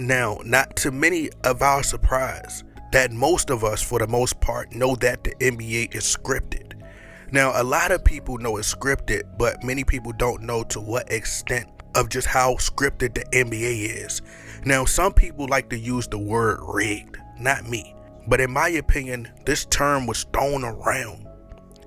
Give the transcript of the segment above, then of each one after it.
Now, not to many of our surprise, that most of us, for the most part, know that the NBA is scripted. Now, a lot of people know it's scripted, but many people don't know to what extent of just how scripted the NBA is. Now, some people like to use the word rigged, not me. But in my opinion, this term was thrown around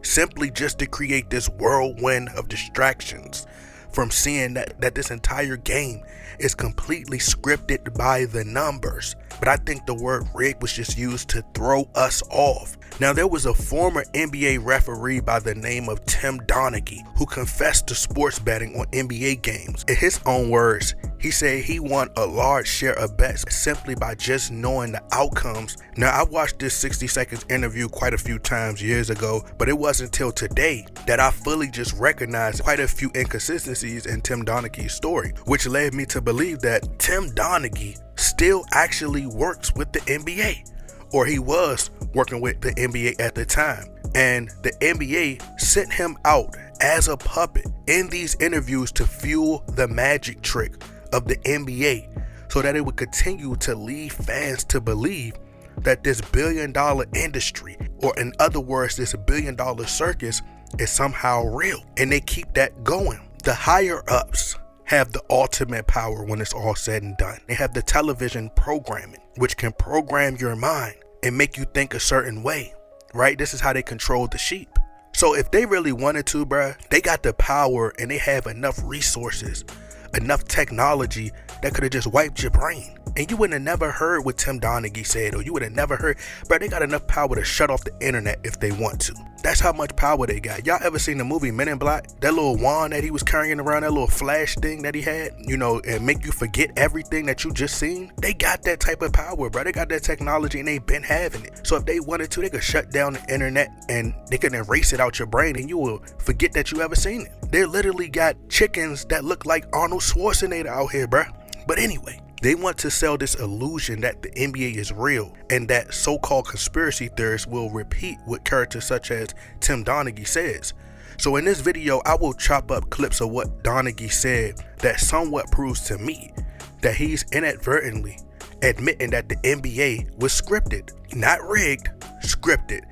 simply just to create this whirlwind of distractions from seeing that this entire game is completely scripted by the numbers. But I think the word rigged was just used to throw us off. Now, there was a former NBA referee by the name of Tim Donaghy who confessed to sports betting on NBA games. In his own words, he said he won a large share of bets simply by just knowing the outcomes. Now, I watched this 60 Seconds interview quite a few times years ago, but it wasn't until today that I fully just recognized quite a few inconsistencies in Tim Donaghy's story, which led me to believe that Tim Donaghy still actually works with the NBA, or he was working with the NBA at the time. And the NBA sent him out as a puppet in these interviews to fuel the magic trick of the NBA so that it would continue to lead fans to believe that this billion-dollar industry, or in other words, this billion-dollar circus, is somehow real. And they keep that going. The higher-ups have the ultimate power when it's all said and done. They have the television programming, which can program your mind and make you think a certain way, right? This is how they control the sheep. So if they really wanted to, bruh, they got the power and they have enough resources, enough technology that could have just wiped your brain. And you would have never heard what Tim Donaghy said, or you would have never heard, but they got enough power to shut off the internet if they want to. That's how much power they got. Y'all ever seen the movie Men in Black? That little wand that he was carrying around, that little flash thing that he had, and make you forget everything that you just seen? They got that type of power, bro. They got that technology and they been having it. So if they wanted to, they could shut down the internet and they could erase it out your brain and you will forget that you ever seen it. They literally got chickens that look like Arnold Schwarzenegger out here, bro. But anyway, they want to sell this illusion that the NBA is real and that so-called conspiracy theorists will repeat what characters such as Tim Donaghy says. So in this video, I will chop up clips of what Donaghy said that somewhat proves to me that he's inadvertently admitting that the NBA was scripted. Not rigged, scripted.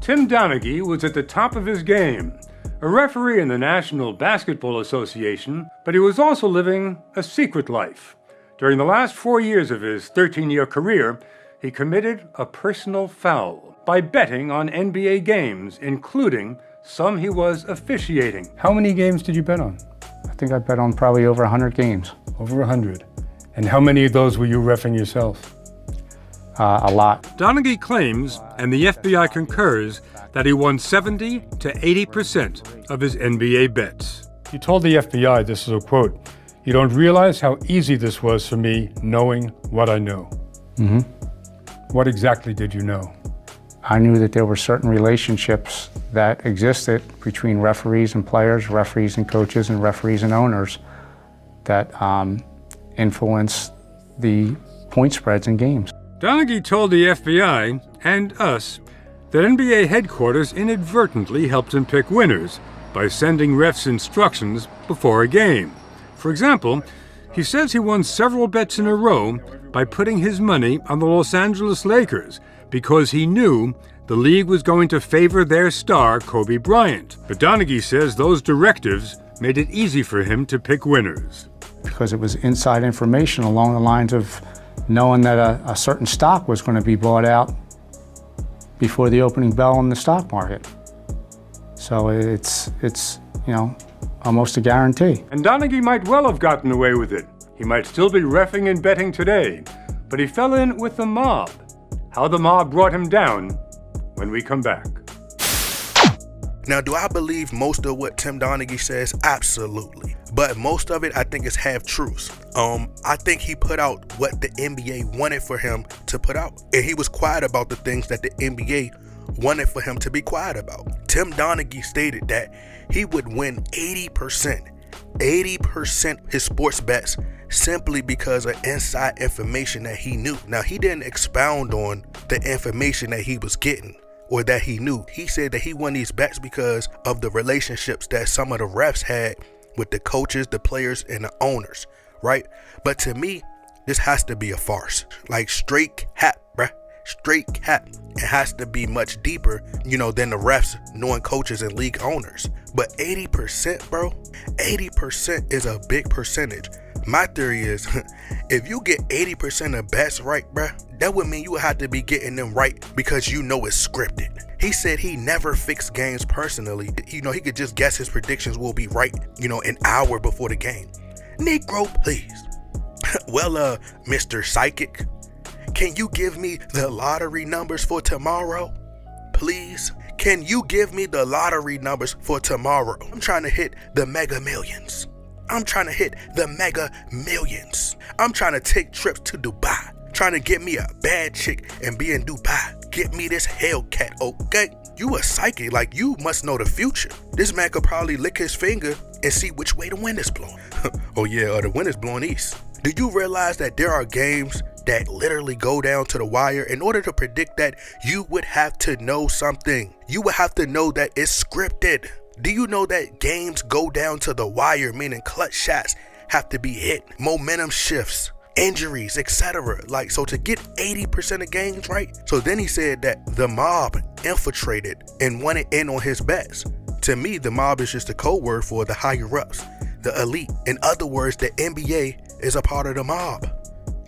Tim Donaghy was at the top of his game, a referee in the National Basketball Association, but he was also living a secret life. During the last 4 years of his 13-year career, he committed a personal foul by betting on NBA games, including some he was officiating. How many games did you bet on? I think I bet on probably over 100 games. Over 100. And how many of those were you reffing yourself? A lot. Donaghy claims, and the FBI concurs, that he won 70 to 80% of his NBA bets. You told the FBI, this is a quote, "You don't realize how easy this was for me knowing what I know." Mm-hmm. What exactly did you know? I knew that there were certain relationships that existed between referees and players, referees and coaches, and referees and owners that influenced the point spreads in games. Donaghy told the FBI and us that NBA headquarters inadvertently helped him pick winners by sending refs instructions before a game. For example, he says he won several bets in a row by putting his money on the Los Angeles Lakers because he knew the league was going to favor their star, Kobe Bryant. But Donaghy says those directives made it easy for him to pick winners. Because it was inside information along the lines of knowing that a certain stock was going to be bought out before the opening bell in the stock market. So it's almost a guarantee. And Donaghy might well have gotten away with it. He might still be reffing and betting today, but he fell in with the mob. How the mob brought him down when we come back. Now, do I believe most of what Tim Donaghy says? Absolutely. But most of it, I think, is half-truths. I think he put out what the NBA wanted for him to put out. And he was quiet about the things that the NBA wanted for him to be quiet about. Tim Donaghy stated that he would win 80% his sports bets simply because of inside information that he knew. Now, he didn't expound on the information that he was getting or that he knew. He said that he won these bets because of the relationships that some of the refs had with the coaches, the players, and the owners, right? But to me, This has to be a farce. Like straight cap, bruh. Straight cap. It has to be much deeper, than the refs knowing coaches and league owners. But 80%, bro, 80% is a big percentage. My theory is, if you get 80% of bets right, bruh, that would mean you would have to be getting them right because it's scripted. He said he never fixed games personally. He could just guess his predictions will be right, an hour before the game. Negro, please. Well, Mr. Psychic, can you give me the lottery numbers for tomorrow? Please? Can you give me the lottery numbers for tomorrow? I'm trying to hit the mega millions. I'm trying to take trips to Dubai. Trying to get me a bad chick and be in Dubai. Get me this Hellcat, okay? You a psychic, like you must know the future. This man could probably lick his finger and see which way the wind is blowing. Oh yeah, the wind is blowing east. Do you realize that there are games that literally go down to the wire? In order to predict that, you would have to know something. You would have to know that it's scripted. Do you know that games go down to the wire, meaning clutch shots have to be hit, momentum shifts, injuries, etc. So to get 80% of games right. So then he said that the mob infiltrated and wanted in on his bets. To me, the mob is just a code word for the higher ups, the elite. In other words, the NBA is a part of the mob,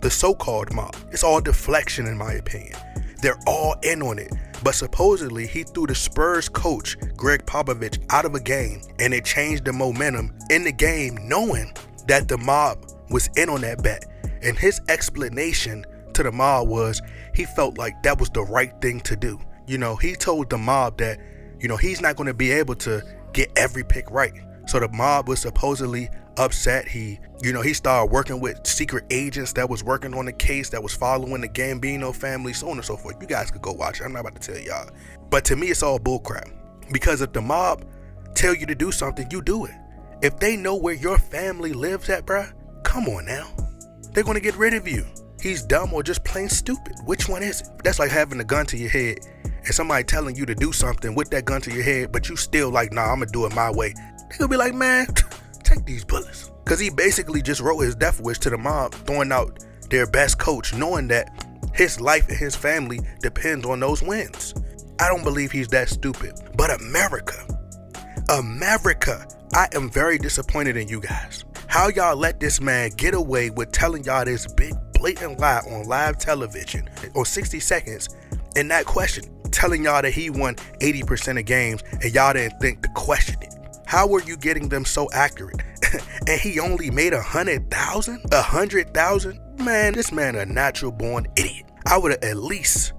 the so-called mob. It's all deflection in my opinion. They're all in on it. But supposedly he threw the Spurs coach, Greg Popovich, out of a game, and it changed the momentum in the game, knowing that the mob was in on that bet. And his explanation to the mob was he felt like that was the right thing to do. He told the mob that, he's not going to be able to get every pick right. So the mob was supposedly upset. He started working with secret agents that was working on the case, that was following the Gambino family, so on and so forth. You guys could go watch it. I'm not about to tell y'all. But to me, it's all bullcrap. Because if the mob tell you to do something, you do it. If they know where your family lives at, bruh, come on now. They're going to get rid of you. He's dumb or just plain stupid. Which one is it? That's like having a gun to your head and somebody telling you to do something with that gun to your head, but you still like, nah, I'm going to do it my way. They're going to be like, man, take these bullets. Because he basically just wrote his death wish to the mob, throwing out their best coach, knowing that his life and his family depends on those wins. I don't believe he's that stupid. But America, I am very disappointed in you guys. How y'all let this man get away with telling y'all this big blatant lie on live television on 60 Seconds and that question, telling y'all that he won 80% of games and y'all didn't think to question it. How were you getting them so accurate? And he only made 100,000? 100,000? Man, this man a natural born idiot. I would have at least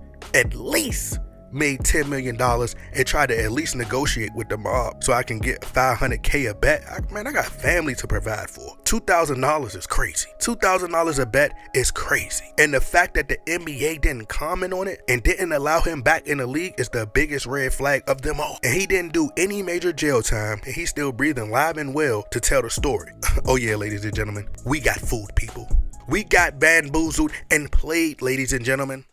made $10 million and try to at least negotiate with the mob so I can get $500K a bet. I got family to provide for. $2,000 is crazy. $2,000 a bet is crazy. And the fact that the NBA didn't comment on it and didn't allow him back in the league is the biggest red flag of them all. And he didn't do any major jail time, and he's still breathing live and well to tell the story. Oh yeah, ladies and gentlemen, we got fooled, people. We got bamboozled and played, ladies and gentlemen.